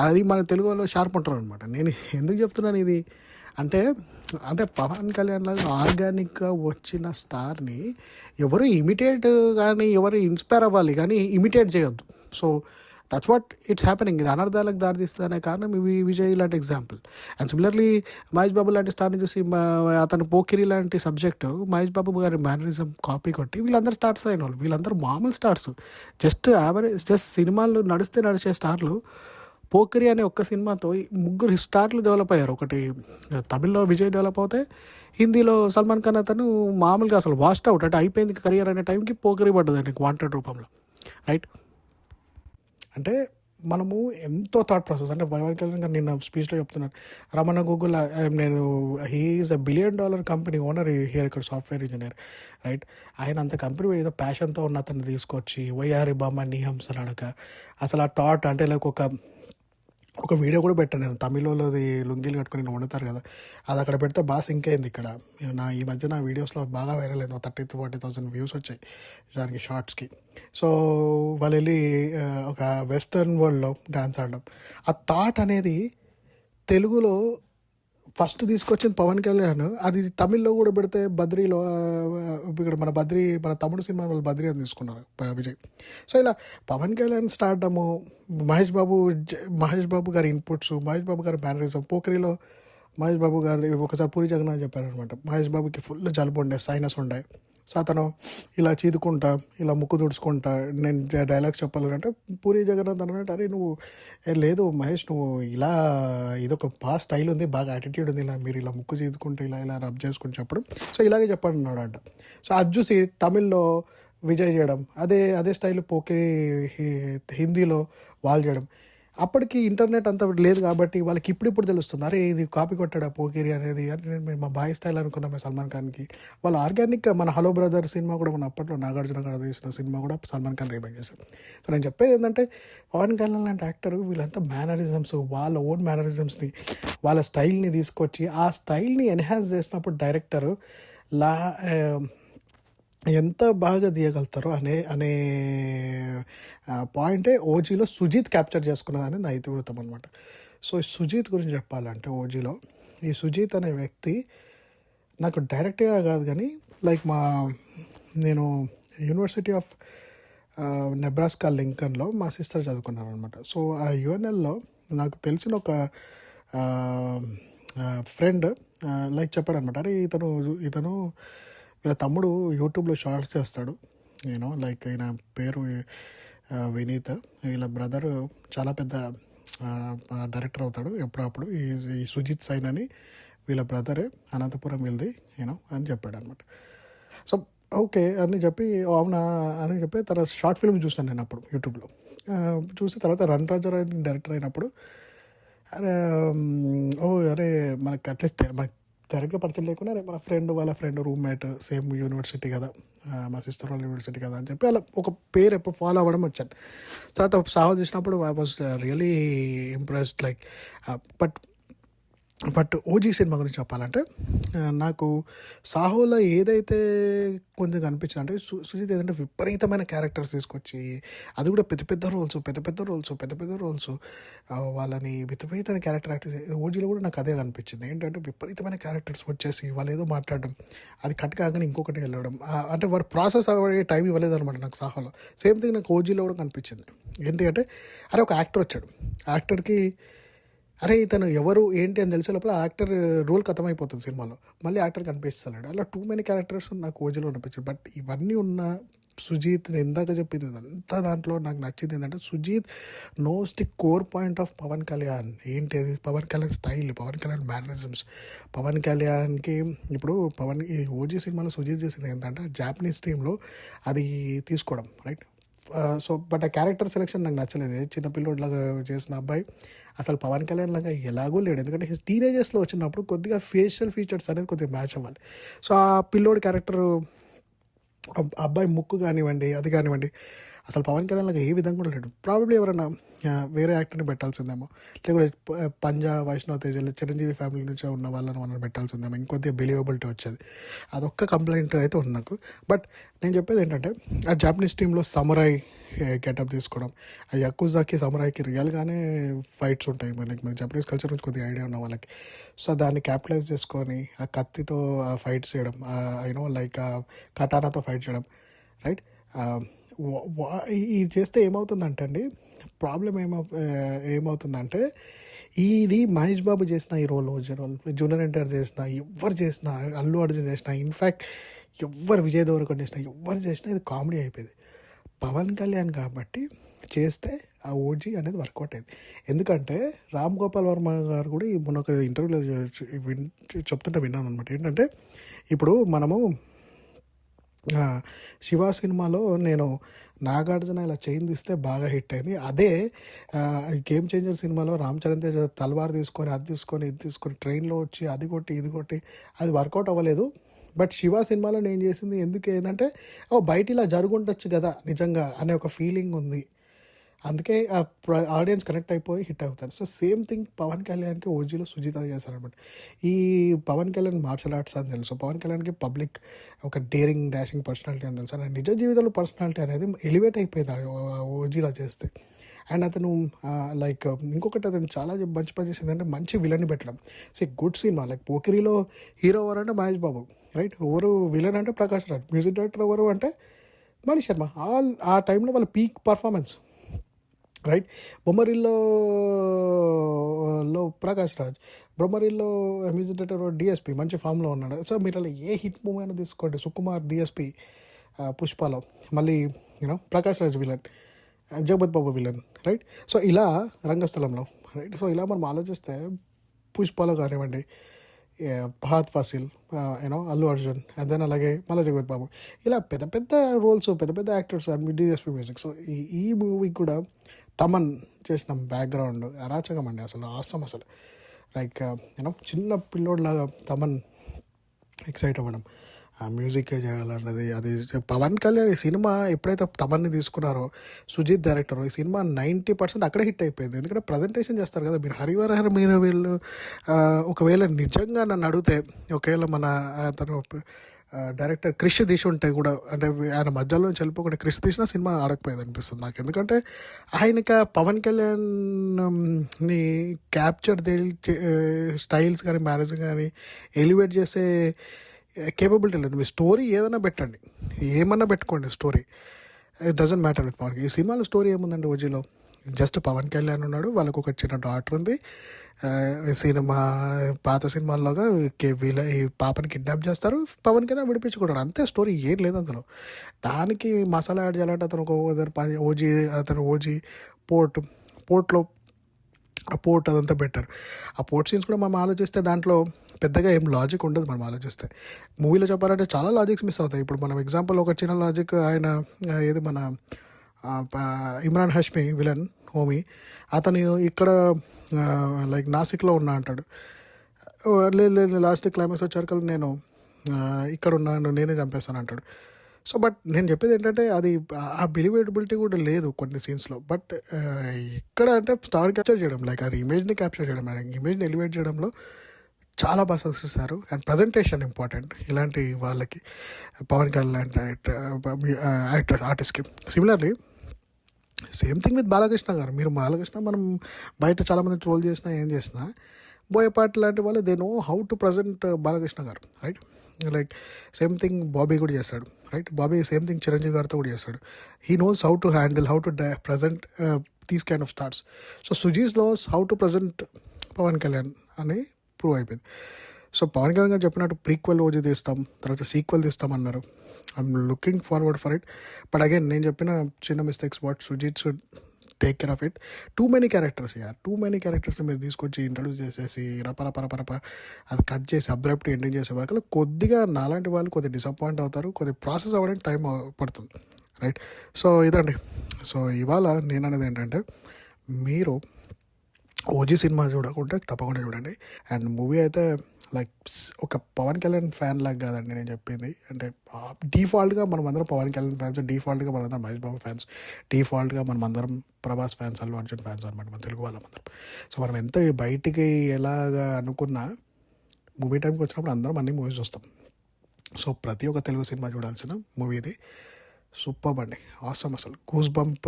అది మన తెలుగులో షార్ప్ ఉంటారు అనమాట. నేను ఎందుకు చెప్తున్నాను ఇది అంటే పవన్ కళ్యాణ్ లాగా ఆర్గానిక్గా వచ్చిన స్టార్ని ఎవరు ఇమిటేట్ కానీ ఎవరు ఇన్స్పైర్ అవ్వాలి కానీ ఇమిటేట్ చేయొద్దు. So that's what it's happening. ఇది అనర్థాలకు దారితీస్తుంది అనే కారణం విజయ్ లాంటి example. And similarly Mahesh Babu లాంటి స్టార్ని చూసి అతను పోకిరి లాంటి సబ్జెక్టు మహేష్ బాబు గారి మేనరిజం కాపీ కొట్టి వీళ్ళందరూ స్టార్ట్స్ అయిన వాళ్ళు, వీళ్ళందరూ మామూలు స్టార్స్, జస్ట్ సినిమాలు నడిచే స్టార్లు. పోకిరి అనే ఒక్క సినిమాతో 3 స్టార్లు డెవలప్ అయ్యారు. ఒకటి తమిళ్లో విజయ్ డెవలప్ అవుతే, హిందీలో సల్మాన్ ఖాన్ అతను మామూలుగా అసలు వాస్ట్ అవుట్ అంటే అయిపోయింది కెరియర్ అనే టైంకి పోకిరి పడ్డది నీకు వాంటెడ్ రూపంలో, రైట్. అంటే మనము ఎంతో థాట్ ప్రాసెస్ అంటే పవన్ కళ్యాణ్ గారు నిన్న స్పీచ్లో చెప్తున్నారు, రమణ గూగుల్ నేను he's $1 billion company owner here, ఇక్కడ సాఫ్ట్వేర్ ఇంజనీర్, రైట్. ఆయన అంత కంపెనీ ఏదో ప్యాషన్తో ఉన్న అతన్ని తీసుకొచ్చి వయ్యారి బామ్మ నిహంసలు అడక అసలు ఆ థాట్ అంటే లైక్ ఒక వీడియో కూడా పెట్టాను నేను, తమిళలోది లుంగీలు కట్టుకొని నేను వండుతారు కదా, అది అక్కడ పెడితే బాగా సింక్ అయింది. ఇక్కడ ఈ మధ్య నా వీడియోస్లో బాగా వైరల్ అయింది, 30,000-40,000 వ్యూస్ వచ్చాయి దానికి షార్ట్స్కి. సో వాళ్ళు వెళ్ళి ఒక వెస్టర్న్ వరల్డ్లో డ్యాన్స్ ఆడడం, ఆ థాట్ అనేది తెలుగులో ఫస్ట్ తీసుకొచ్చింది పవన్ కళ్యాణ్. అది తమిళ్లో కూడా పెడితే బద్రీలో ఇక్కడ మన తమిళ సినిమా వాళ్ళు బద్రీ అని తీసుకున్నారు విజయ్. సో ఇలా పవన్ కళ్యాణ్ స్టార్డము, మహేష్ బాబు గారి ఇన్పుట్స్, మహేష్ బాబు గారి మేనరిజం. పోకరిలో మహేష్ బాబు గారి ఒకసారి పూరి జగన్నాథ్ చెప్పారనమాట, మహేష్ బాబుకి ఫుల్ జలుబు ఉండే, సైనస్ ఉండే. సో అతను ఇలా చీదుకుంటా ఇలా ముక్కు తుడుచుకుంటా నేను డైలాగ్స్ చెప్పాలంటే పూరి జగన్నాథ్ అన్నట్టు, అరే నువ్వు లేదు మహేష్ నువ్వు ఇలా ఇదొక బాగా స్టైల్ ఉంది, బాగా యాటిట్యూడ్ ఉంది, ఇలా మీరు ఇలా ముక్కు చీదుకుంటూ ఇలా రబ్ చేసుకుని చెప్పడం, సో ఇలాగే చెప్పండి అన్నాడు అంట. సో అది చూసి తమిళ్లో విజయ్ చేయడం, అదే స్టైల్ పోకిరి హిందీలో వాళ్ళు చేయడం. అప్పటికి ఇంటర్నెట్ అంత లేదు కాబట్టి వాళ్ళకి ఇప్పుడు తెలుస్తుంది, అరే ఇది కాపీ కొట్టాడా పోకిరి అనేది అని. నేను మా బాయ్ స్టైల్ అనుకున్నామే సల్మాన్ ఖాన్కి. వాళ్ళు ఆర్గానిక్గా మన హలో బ్రదర్ సినిమా కూడా మన అప్పట్లో నాగార్జున గారు తీసిన సినిమా కూడా సల్మాన్ ఖాన్ రీమేక్ చేశాడు. సో నేను చెప్పేది ఏంటంటే పవన్ కళ్యాణ్ లాంటి యాక్టర్ వీళ్ళంతా మేనరిజమ్స్, వాళ్ళ ఓన్ మేనరిజమ్స్ని వాళ్ళ స్టైల్ని తీసుకొచ్చి ఆ స్టైల్ని ఎన్హాన్స్ చేసినప్పుడు డైరెక్టర్ ఎంత బాగా తీయగలుగుతారో అనే పాయింటే ఓజీలో సుజీత్ క్యాప్చర్ చేసుకున్నదని నా ఇతివృత్తం అనమాట. సో సుజీత్ గురించి చెప్పాలంటే ఓజీలో ఈ సుజీత్ అనే వ్యక్తి నాకు డైరెక్ట్గా కాదు కానీ లైక్ నేను యూనివర్సిటీ ఆఫ్ నెబ్రాస్కా లింకన్లో మా సిస్టర్ చదువుకున్నారు అనమాట. సో ఆ యుఎన్ఎల్లో నాకు తెలిసిన ఒక ఫ్రెండ్ లైక్ చెప్పాడనమాట, అరే ఇతను వీళ్ళ తమ్ముడు యూట్యూబ్లో షార్ట్స్ చేస్తాడు, లైక్ ఆయన పేరు వినీత్, వీళ్ళ బ్రదర్ చాలా పెద్ద డైరెక్టర్ అవుతాడు ఎప్పుడప్పుడు, ఈ సుజిత్ సైన్ అని వీళ్ళ బ్రదరే, అనంతపురం వెళ్ళి అని చెప్పాడు అనమాట. సో ఓకే అని చెప్పి, అవునా అని చెప్పి తన షార్ట్ ఫిల్మ్ చూసాను నేను అప్పుడు యూట్యూబ్లో. చూసి తర్వాత రన్ రాజారావు డైరెక్టర్ అయినప్పుడు అరే మనకి అట్లీస్ట్ మనకి డైరెక్ట్గా పరిచయం లేకుండా మన వాళ్ళ ఫ్రెండ్ రూమ్మేట్ సేమ్ యూనివర్సిటీ కదా, మా సిస్టర్ వాళ్ళ యూనివర్సిటీ కదా అని చెప్పి అలా ఒక పేరు ఎప్పుడు ఫాలో అవ్వడం వచ్చాను. తర్వాత సాహో చేసినప్పుడు I was really impressed, like but OG cinema గురించి చెప్పాలంటే నాకు సాహోలో ఏదైతే కొంచెం కనిపించింది అంటే సుజిత్ ఏదంటే విపరీతమైన క్యారెక్టర్స్ తీసుకొచ్చి, అది కూడా పెద్ద పెద్ద రోల్స్ వాళ్ళని విపరీతమైన క్యారెక్టర్ యాక్టర్స్. ఓజీలో కూడా నాకు అదే కనిపించింది, ఏంటంటే విపరీతమైన క్యారెక్టర్స్ వచ్చేసి వాళ్ళు ఏదో మాట్లాడడం, అది కట్ కాగానే ఇంకొకటి వెళ్ళడం, అంటే వాడు ప్రాసెస్ అవ్వే టైం ఇవ్వలేదు అనమాట నాకు సాహోలో. సేమ్ థింగ్ నాకు ఓజీలో కూడా కనిపించింది. ఏంటి అంటే అరే ఒక యాక్టర్ వచ్చాడు, యాక్టర్కి అరే ఇతను ఎవరు ఏంటి అని తెలిసే లోపల యాక్టర్ రోల్ ఖతమైపోతుంది సినిమాలో, మళ్ళీ యాక్టర్ కనిపిస్తున్నాడు. అలా టూ మెనీ క్యారెక్టర్స్ నాకు ఓజీలో అనిపించింది. బట్ ఇవన్నీ ఉన్న సుజీత్ ఇందాక చెప్పింది అంతా దాంట్లో నాకు నచ్చింది ఏంటంటే, Sujeeth knows the core point of Pawan Kalyan. ఏంటి అది పవన్ కళ్యాణ్ స్టైల్, పవన్ కళ్యాణ్ మేనరిజమ్స్. పవన్ కళ్యాణ్కి ఇప్పుడు ఈ ఓజీ సినిమాలో సుజీత్ చేసింది ఏంటంటే జాపనీస్ టీంలో అది తీసుకోవడం, రైట్. సో బట్ ఆ క్యారెక్టర్ సెలెక్షన్ నాకు నచ్చలేదు. చిన్నపిల్లోడ్లాగా చేసిన అబ్బాయి అసలు పవన్ కళ్యాణ్ లాగా ఎలాగూ లేడు, ఎందుకంటే టీనేజర్స్లో వచ్చినప్పుడు కొద్దిగా ఫేషియల్ ఫీచర్స్ అనేది కొద్దిగా మ్యాచ్ అవ్వాలి. సో ఆ పిల్లోడి క్యారెక్టర్, అబ్బాయి ముక్కు కానివ్వండి, అది కానివ్వండి, అసలు పవన్ కళ్యాణ్ లాగా ఏ విధంగా కూడా లేడు. ప్రాబబ్లీ ఎవరైనా వేరే యాక్టర్ని పెట్టాల్సిందేమో, లేకపోతే పంజా, వైష్ణవ్ తేజ, చిరంజీవి ఫ్యామిలీ నుంచి ఉన్న వాళ్ళని మనం పెట్టాల్సిందేమో, ఇంకొద్దిగా బిలీవబిలిటీ వచ్చేది. అదొక్క కంప్లైంట్ అయితే ఉంది నాకు. బట్ నేను చెప్పేది ఏంటంటే, ఆ జాపనీస్ టీంలో సమురాయ్ గెటప్ తీసుకోవడం, ఆ యకుజాకి సమురాయ్కి రియల్గానే ఫైట్స్ ఉంటాయి. మన జాపనీస్ కల్చర్ నుంచి కొద్దిగా ఐడియా ఉన్న వాళ్ళకి. సో దాన్ని క్యాపిటలైజ్ చేసుకొని ఆ కత్తితో ఫైట్స్ చేయడం, లైక్ కటానాతో ఫైట్ చేయడం, రైట్. ఇది చేస్తే ఏమవుతుందంటే అండి, ప్రాబ్లం ఏమవుతుందంటే, ఇది మహేష్ బాబు చేసిన ఈ రోల్, జూనియర్ ఎన్టీఆర్ చేసిన, ఎవరు చేసిన, అల్లు అర్జున్ చేసిన, ఇన్ఫ్యాక్ట్ ఎవరు విజయ్ దేవరకొండ చేసిన, ఎవరు చేసినా ఇది కామెడీ అయిపోయింది. పవన్ కళ్యాణ్ కాబట్టి చేస్తే ఆ ఓజీ అనేది వర్కౌట్ అయింది. ఎందుకంటే రామ్ గోపాల్ వర్మ గారు కూడా మొన్న ఒక ఇంటర్వ్యూలో చెప్తుంటే విన్నాను అనమాట. ఏంటంటే ఇప్పుడు మనము శివ సినిమాలో నేను నాగార్జున ఇలా చైన్ తీస్తే బాగా హిట్ అయింది. అదే గేమ్ చేంజర్ సినిమాలో రామ్ చరణ్ తేజ్ తల్వార్ తీసుకొని అది తీసుకొని ట్రైన్లో వచ్చి అది కొట్టి ఇది కొట్టి అది వర్కౌట్ అవ్వలేదు. బట్ శివ సినిమాలో నేను చేసింది ఎందుకు ఏంటంటే, బయట ఇలా జరుగుండొచ్చు కదా నిజంగా అనే ఒక ఫీలింగ్ ఉంది. అందుకే ఆ ఆడియన్స్ కనెక్ట్ అయిపోయి హిట్ అవుతారు. సో సేమ్ థింగ్ పవన్ కళ్యాణ్కి ఓజీలో సుజిత చేశారనమాట. ఈ పవన్ కళ్యాణ్ మార్షల్ ఆర్ట్స్ అని తెలుసు, పవన్ కళ్యాణ్కి పబ్లిక్ ఒక డేరింగ్ డాషింగ్ పర్సనాలిటీ అని తెలుసు. నిజ జీవితంలో పర్సనాలిటీ అనేది ఎలివేట్ అయిపోయింది ఓజీలో చేస్తే. అండ్ అతను లైక్ ఇంకొకటి అతను చాలా మంచి పని చేసింది అంటే మంచి విలన్ని పెట్టడం. గుడ్ సినిమా లైక్ పోకిరిలో హీరో ఎవరు అంటే మహేష్ బాబు, రైట్. ఎవరు విలన్ అంటే ప్రకాష్ రాజ్, మ్యూజిక్ డైరెక్టర్ ఎవరు అంటే మణి శర్మ. ఆ టైంలో వాళ్ళ పీక్ పర్ఫార్మెన్స్, రైట్. బొమ్మరిల్లో ప్రకాష్ రాజ్, బొమ్మరిల్లో మ్యూజిక్ డైరెక్టర్ డిఎస్పి మంచి ఫామ్లో ఉన్నాడు. సో మీరు అలా ఏ హిట్ మూవీ అయినా తీసుకోండి, సుకుమార్ డిఎస్పి పుష్పలో, మళ్ళీ Prakash Raj villain, Jagapathi Babu villain, right. So ఇలా రంగస్థలంలో, రైట్. సో ఇలా మనం ఆలోచిస్తే పుష్పలో కానివ్వండి, ఫహద్ ఫాసిల్, అల్లు అర్జున్, అండ్ దెన్ అలాగే మళ్ళీ జగపతి బాబు, ఇలా పెద్ద పెద్ద రోల్స్, పెద్ద పెద్ద actors and DSP music. So ఈ మూవీకి కూడా తమన్ చేసిన బ్యాక్గ్రౌండ్ అరాచకం అండి, అసలు ఆసం. అసలు లైక్ చిన్న పిల్లోడ్లాగా తమన్ ఎక్సైట్ అవ్వడం, మ్యూజిక్ చేయాలన్నది. అది పవన్ కళ్యాణ్ ఈ సినిమా ఎప్పుడైతే తమన్ని తీసుకున్నారో, సుజిత్ డైరెక్టర్, ఈ సినిమా 90% అక్కడే హిట్ అయిపోయింది. ఎందుకంటే ప్రజెంటేషన్ చేస్తారు కదా మీరు, హరివరహర మీరు వీళ్ళు. ఒకవేళ నిజంగా నన్ను అడిగితే, ఒకవేళ మన తను డైరెక్టర్ క్రిష్ తీసి ఉంటే కూడా, అంటే ఆయన మధ్యలో నుంచి వెళ్ళిపోకుండా క్రిష్ తీసిన సినిమా ఆడకపోయేది అనిపిస్తుంది నాకు. ఎందుకంటే ఆయనకి పవన్ కళ్యాణ్ని క్యాప్చర్ స్టైల్స్ కానీ మ్యారేజ్ కానీ ఎలివేట్ చేసే కేపబిలిటీ లేదు. మీ స్టోరీ ఏదైనా పెట్టండి, ఏమన్నా పెట్టుకోండి story, it doesn't matter with Pawan. ఈ సినిమాలో స్టోరీ ఏముందండి ఓజీలో? జస్ట్ పవన్ కళ్యాణ్ ఉన్నాడు, వాళ్ళకు ఒక చిన్న డాటర్ ఉంది. సినిమా పాత సినిమాల్లోగా వీళ్ళ ఈ పాపని కిడ్నాప్ చేస్తారు, పవన్ కళ్యాణ్ విడిపించుకుంటాడు, అంతే స్టోరీ, ఏం లేదు అందులో. దానికి మసాలా యాడ్ చేయాలంటే అతను ఓజీ పోర్ట్లో ఆ పోర్ట్ అదంతా బెటర్. ఆ పోర్ట్ సీన్స్ కూడా మనం ఆలోచిస్తే దాంట్లో పెద్దగా ఏం లాజిక్ ఉండదు. మనం ఆలోచిస్తే మూవీలో చెప్పాలంటే చాలా లాజిక్స్ మిస్ అవుతాయి. ఇప్పుడు మనం ఎగ్జాంపుల్ ఒక చిన్న లాజిక్, ఆయన ఏది మన ఇమ్రాన్ హష్మి విలన్ హోమీ, అతను ఇక్కడ లైక్ నాసిక్లో ఉన్నా అంటాడు. లేదు లాస్ట్ క్లైమాక్స్ వచ్చారు నేను ఇక్కడ ఉన్నాను, నేనే చంపేస్తాను అంటాడు. సో బట్ నేను చెప్పేది ఏంటంటే అది ఆ బిలీవేటబిలిటీ కూడా లేదు కొన్ని సీన్స్లో. బట్ ఇక్కడ అంటే స్టార్ క్యాప్చర్ చేయడం, లైక్ ఆ ఇమేజ్ని క్యాప్చర్ చేయడం, ఇమేజ్ని ఎలివేట్ చేయడంలో చాలా బాగా సక్సెస్ ఇస్తారు. అండ్ ప్రజెంటేషన్ ఇంపార్టెంట్ ఇలాంటి వాళ్ళకి, పవన్ కళ్యాణ్ యాక్టర్ ఆర్టిస్ట్కి. Similarly same thing with Balakrishna గారు. మీరు బాలకృష్ణ మనం బయట చాలామంది ట్రోల్ చేసినా ఏం చేసినా, బోయపాటి లాంటి వాళ్ళు they know how to present Balakrishna గారు, right? Like same thing Bobby కూడా చేస్తాడు, right? Bobby same thing Chiranjeevi గారితో కూడా చేస్తాడు. He knows how to handle, how to present these kind of stars. So Sujeeth knows how to present Pawan Kalyan అని ప్రూవ్ అయిపోయింది. సో పవన్ కళ్యాణ్ గారు చెప్పినట్టు ప్రీక్వెల్ ఓజీ తీస్తాం, తర్వాత సీక్వెల్ తీస్తామన్నారు. I'm looking forward for it. But again నేను చెప్పిన చిన్న mistakes, what Sujeeth should take care of it. Too many క్యారెక్టర్స్ని మీరు తీసుకొచ్చి ఇంట్రడ్యూస్ చేసేసి రప అది కట్ చేసి అబ్రప్ట్ ఎండింగ్ చేసే వరకు కొద్దిగా నాలాంటి వాళ్ళు కొద్దిగా డిసప్పాయింట్ అవుతారు, కొద్దిగా ప్రాసెస్ అవ్వడానికి టైం పడుతుంది, రైట్? సో ఇదండి. సో ఇవాళ నేను అనేది ఏంటంటే, మీరు ఓజీ సినిమా చూడకుంటే తప్పకుండా చూడండి. అండ్ మూవీ అయితే లైక్ ఒక పవన్ కళ్యాణ్ ఫ్యాన్ లాగా కాదండి నేను చెప్పింది. అంటే డిఫాల్ట్గా మనం అందరం పవన్ కళ్యాణ్ ఫ్యాన్స్, డిఫాల్ట్గా మనం అందరం మహేష్ బాబు ఫ్యాన్స్, డిఫాల్ట్గా మనం అందరం ప్రభాస్ ఫ్యాన్స్, అల్లు అర్జున్ ఫ్యాన్స్ అనమాట, మన తెలుగు వాళ్ళందరం. సో మనం ఎంత బయటికి ఎలాగా అనుకున్నా మూవీ టైంకి వచ్చినప్పుడు అందరం అన్ని మూవీస్ చూస్తాం. సో ప్రతి ఒక్క తెలుగు సినిమా చూడాల్సిన మూవీ ఇది. సూపర్ అండి, ఆసమ్. అసలు goose bump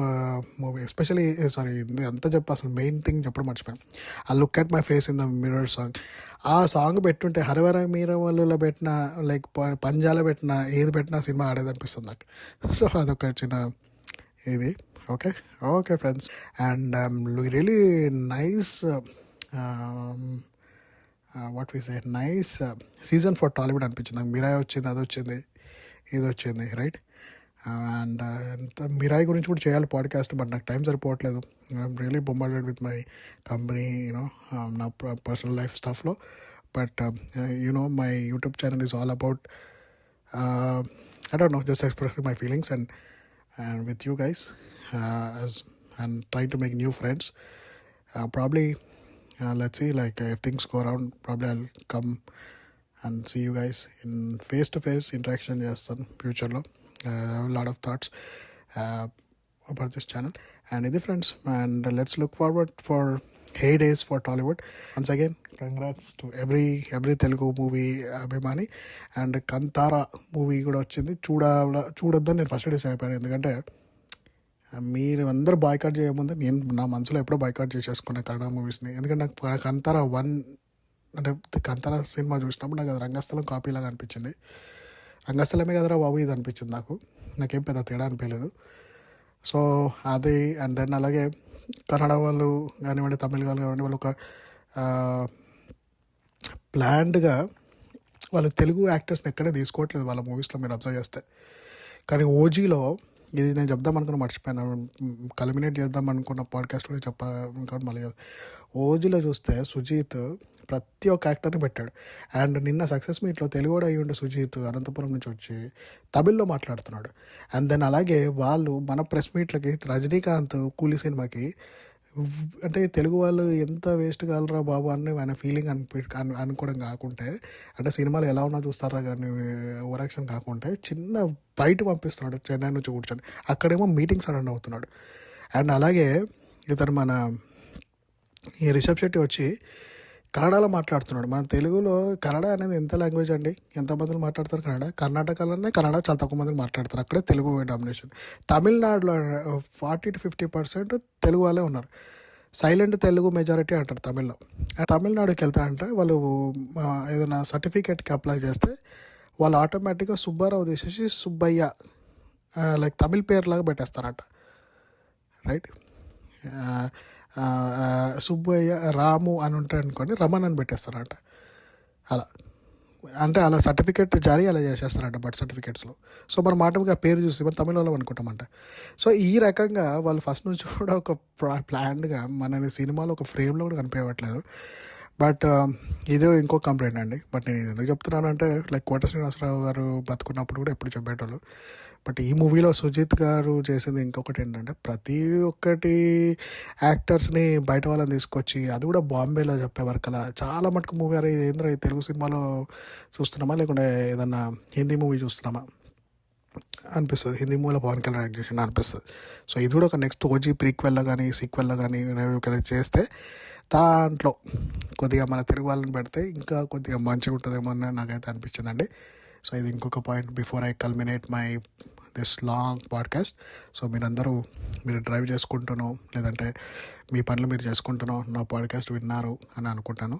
movie, especially sorry అంతా చెప్పి అసలు మెయిన్ థింగ్ చెప్పడం మర్చిపోయాను. ఆ look at my face in the mirror song. ఆ సాంగ్ పెట్టుంటే హరవర మీరవల్లులో పెట్టిన, లైక్ పంజాలో పెట్టిన, ఏది పెట్టినా సినిమా ఆడేది అనిపిస్తుంది నాకు. సో అదొక చిన్న ఇది. Okay friends, and really nice what we say nice season for Tollywood అనిపించింది నాకు. మిరాయి వచ్చింది, అది వచ్చింది, ఇది వచ్చింది, రైట్? అండ్ మిరాయి గురించి కూడా చేయాలి పాడ్కాస్ట్, బట్ నాకు టైం సరిపోవట్లేదు. I'm really bombarded with my company, నా పర్సనల్ లైఫ్ స్టఫ్లో. But my YouTube channel is all about I don't know, just expressing my feelings and with you guys, and trying to make new friends. Probably let's see, like if things go around, probably I'll come and see you guys in face-to-face interaction చేస్తాను ఫ్యూచర్లో. A lot of thoughts about this channel and ఇది friends, and let's look forward for heydays for Tollywood. Once again, congrats to every Telugu movie అభిమాని. And Kantara movie కూడా వచ్చింది, చూడొద్దని నేను first decide అయిపోయాను. ఎందుకంటే మీరు అందరూ బాయ్కాట్ చేయముందు నేను నా మనసులో ఎప్పుడో బాయ్కాట్ చేసేసుకున్నాను కన్నడ మూవీస్ని. ఎందుకంటే నాకు కంతారా 1 అంటే కంతారా సినిమా చూసినప్పుడు నాకు అది రంగస్థలం కాపీలాగా అనిపించింది. రంగస్థలమే కదరా బాబు ఇది అనిపించింది నాకేం పెద్ద తేడా అనిపించలేదు. సో అది, అండ్ దెన్ అలాగే కన్నడ వాళ్ళు కానివ్వండి, తమిళ వాళ్ళు కానివ్వండి, వాళ్ళు ఒక ప్లాన్డ్గా వాళ్ళు తెలుగు యాక్టర్స్ని ఎక్కడే తీసుకోవట్లేదు వాళ్ళ మూవీస్లో, మీరు అబ్జర్వ్ చేస్తే. కానీ ఓజీలో ఇది నేను చెప్దాం అనుకున్న మర్చిపోయాను, కల్మినేట్ చేద్దాం అనుకున్న పాడ్కాస్ట్ కూడా చెప్పాను మళ్ళీ. ఓజీలో చూస్తే సుజీత్ ప్రతి ఒక్క యాక్టర్ని పెట్టాడు. అండ్ నిన్న సక్సెస్ మీట్లో తెలుగు కూడా అయ్యి ఉండే సుజీత్ అనంతపురం నుంచి వచ్చి తమిళ్లో మాట్లాడుతున్నాడు. అండ్ దెన్ అలాగే వాళ్ళు మన ప్రెస్ మీట్లకి రజనీకాంత్ కూలీ సినిమాకి అంటే తెలుగు వాళ్ళు ఎంత వేస్ట్ కాలరా బాబు అని ఆయన ఫీలింగ్ అనుకోవడం కాకుంటే, అంటే సినిమాలు ఎలా ఉన్నా చూస్తారా కానీ ఓవరాక్షన్ కాకుంటే చిన్న బయట పంపిస్తున్నాడు చెన్నై నుంచి కూర్చొని, అక్కడేమో మీటింగ్స్ అటెండ్ అవుతున్నాడు. అండ్ అలాగే ఇతను మన ఈ రిషబ్ శెట్టి వచ్చి కన్నడలో మాట్లాడుతున్నాడు. మన తెలుగులో కన్నడ అనేది ఎంత లాంగ్వేజ్ అండి, ఎంతమందిని మాట్లాడతారు కన్నడ? కర్ణాటకలోనే కన్నడ చాలా తక్కువ మందిని మాట్లాడతారు, అక్కడే తెలుగు డామినేషన్. తమిళనాడులో 40-50% తెలుగు వాళ్ళే ఉన్నారు. సైలెంట్ తెలుగు మెజారిటీ అంటారు తమిళ్లో. తమిళనాడుకి వెళ్తా అంటే వాళ్ళు ఏదైనా సర్టిఫికేట్కి అప్లై చేస్తే వాళ్ళు ఆటోమేటిక్గా సుబ్బారావు తీసేసి సుబ్బయ్య లైక్ తమిళ్ పేరులాగా పెట్టేస్తారట, రైట్. సుబ్బయ్య రాము అని ఉంటాయి అనుకోండి, రమణ్ అని పెట్టేస్తారట. అలా అంటే అలా సర్టిఫికేట్ జారీ అలా చేసేస్తారంట బర్త్ సర్టిఫికేట్స్లో. సో మనం ఆటోమేటిక్గా పేరు చూసి మనం తమిళ వాళ్ళం అనుకుంటామంట. సో ఈ రకంగా వాళ్ళు ఫస్ట్ నుంచి కూడా ఒక ప్లాన్డ్గా మనని సినిమాలో ఒక ఫ్రేమ్లో కూడా కనిపించట్లేదు. బట్ ఇదే ఇంకో కంప్లైంట్ అండి. బట్ నేను ఎందుకు చెప్తున్నానంటే లైక్ కోట శ్రీనివాసరావు గారు బతుకున్నప్పుడు కూడా ఎప్పుడు చెప్పేటోళ్ళు. బట్ ఈ మూవీలో సుజిత్ గారు చేసింది ఇంకొకటి ఏంటంటే, ప్రతి ఒక్కటి యాక్టర్స్ని బయట వాళ్ళని తీసుకొచ్చి, అది కూడా బాంబేలో చెప్పే వరకు అలా చాలా మటుకు మూవీ అరే ఇది ఏంద్రా తెలుగు సినిమాలో చూస్తున్నామా లేకుంటే ఏదన్నా హిందీ మూవీ చూస్తున్నామా అనిపిస్తుంది. హిందీ మూవీలో పవన్ కళ్యాణ్ యాక్ట్ చేసిన అనిపిస్తుంది. సో ఇది కూడా ఒక నెక్స్ట్ ఓజీ ప్రీక్వెల్లో కానీ సీక్వెల్లో కానీ చేస్తే దాంట్లో కొద్దిగా మన తెలుగు వాళ్ళని పెడితే ఇంకా కొద్దిగా మంచిగా ఉంటుందేమో అని నాకైతే అనిపించిందండి. సో ఇది ఇంకొక point before I culminate my this long podcast. So మీరు డ్రైవ్ చేసుకుంటున్నాను లేదంటే మీ పనులు మీరు చేసుకుంటున్నాం నా పాడ్కాస్ట్ విన్నారు అని అనుకుంటాను.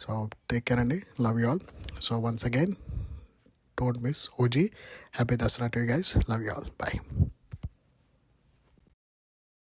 సో టేక్ కేర్ అండి, love you all. So once again don't miss OG. Happy Dasara to you guys, love you all, bye.